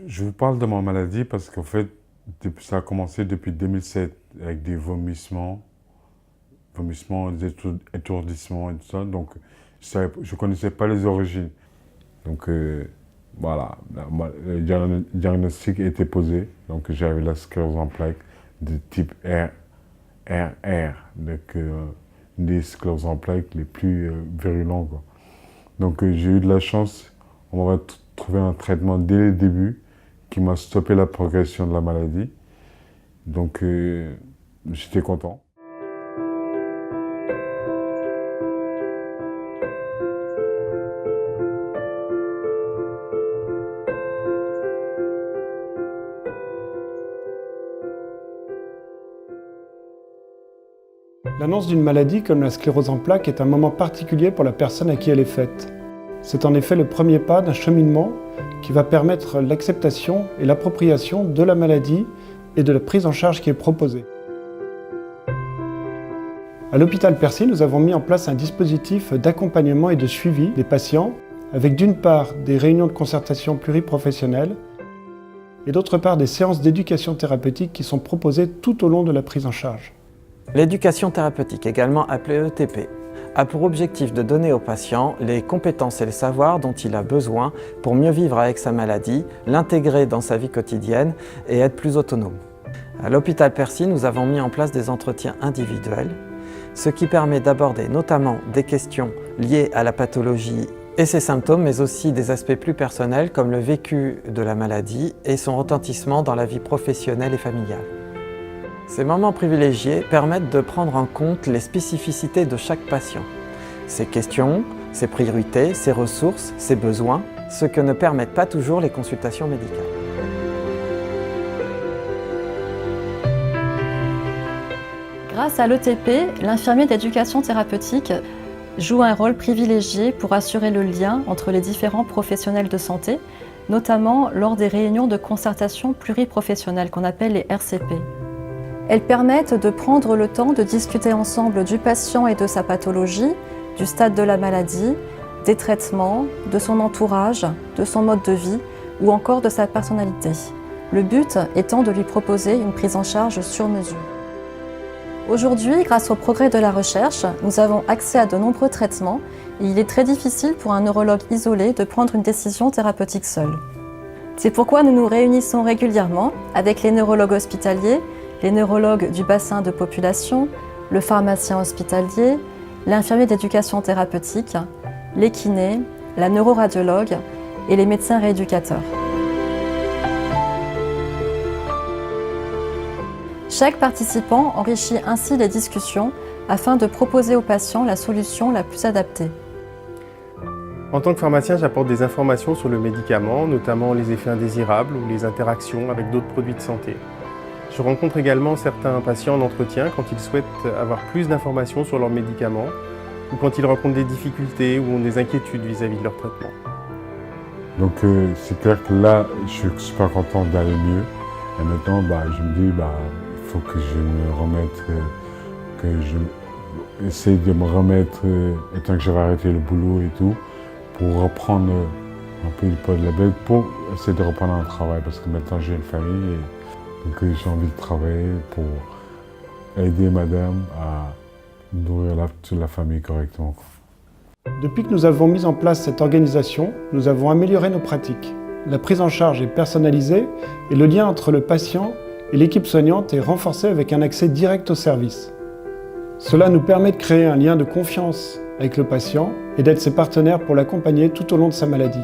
Je vous parle de ma maladie parce qu'en fait, ça a commencé depuis 2007 avec des vomissements, des étourdissements et tout ça. Donc, je ne connaissais pas les origines. Donc, voilà, le diagnostic a été posé. Donc, j'avais la sclérose en plaques de type RR, donc une des scléroses en plaques les plus virulents, quoi. Donc, j'ai eu de la chance. On m'a trouvé un traitement dès le début qui m'a stoppé la progression de la maladie. Donc, j'étais content. L'annonce d'une maladie comme la sclérose en plaques est un moment particulier pour la personne à qui elle est faite. C'est en effet le premier pas d'un cheminement qui va permettre l'acceptation et l'appropriation de la maladie et de la prise en charge qui est proposée. À l'hôpital Percy, nous avons mis en place un dispositif d'accompagnement et de suivi des patients avec d'une part des réunions de concertation pluriprofessionnelles et d'autre part des séances d'éducation thérapeutique qui sont proposées tout au long de la prise en charge. L'éducation thérapeutique, également appelée ETP, a pour objectif de donner au patient les compétences et les savoirs dont il a besoin pour mieux vivre avec sa maladie, l'intégrer dans sa vie quotidienne et être plus autonome. À l'hôpital Percy, nous avons mis en place des entretiens individuels, ce qui permet d'aborder notamment des questions liées à la pathologie et ses symptômes, mais aussi des aspects plus personnels comme le vécu de la maladie et son retentissement dans la vie professionnelle et familiale. Ces moments privilégiés permettent de prendre en compte les spécificités de chaque patient, ses questions, ses priorités, ses ressources, ses besoins, ce que ne permettent pas toujours les consultations médicales. Grâce à l'ETP, l'infirmier d'éducation thérapeutique joue un rôle privilégié pour assurer le lien entre les différents professionnels de santé, notamment lors des réunions de concertation pluriprofessionnelle qu'on appelle les RCP. Elles permettent de prendre le temps de discuter ensemble du patient et de sa pathologie, du stade de la maladie, des traitements, de son entourage, de son mode de vie ou encore de sa personnalité. Le but étant de lui proposer une prise en charge sur mesure. Aujourd'hui, grâce au progrès de la recherche, nous avons accès à de nombreux traitements et il est très difficile pour un neurologue isolé de prendre une décision thérapeutique seul. C'est pourquoi nous nous réunissons régulièrement avec les neurologues hospitaliers, les neurologues du bassin de population, le pharmacien hospitalier, l'infirmier d'éducation thérapeutique, les kinés, la neuroradiologue et les médecins rééducateurs. Chaque participant enrichit ainsi les discussions afin de proposer aux patients la solution la plus adaptée. En tant que pharmacien, j'apporte des informations sur le médicament, notamment les effets indésirables ou les interactions avec d'autres produits de santé. Je rencontre également certains patients en entretien quand ils souhaitent avoir plus d'informations sur leurs médicaments ou quand ils rencontrent des difficultés ou ont des inquiétudes vis-à-vis de leur traitement. Donc c'est clair que là, je suis super content d'aller mieux. Et maintenant, je me dis, il faut que je me remette, que je essaye de me remettre, étant que j'avais arrêté le boulot et tout, pour reprendre un peu du poids de la bête, pour essayer de reprendre un travail, parce que maintenant j'ai une famille. Donc j'ai envie de travailler pour aider madame à nourrir toute la famille correctement. Depuis que nous avons mis en place cette organisation, nous avons amélioré nos pratiques. La prise en charge est personnalisée et le lien entre le patient et l'équipe soignante est renforcé avec un accès direct au service. Cela nous permet de créer un lien de confiance avec le patient et d'être ses partenaires pour l'accompagner tout au long de sa maladie.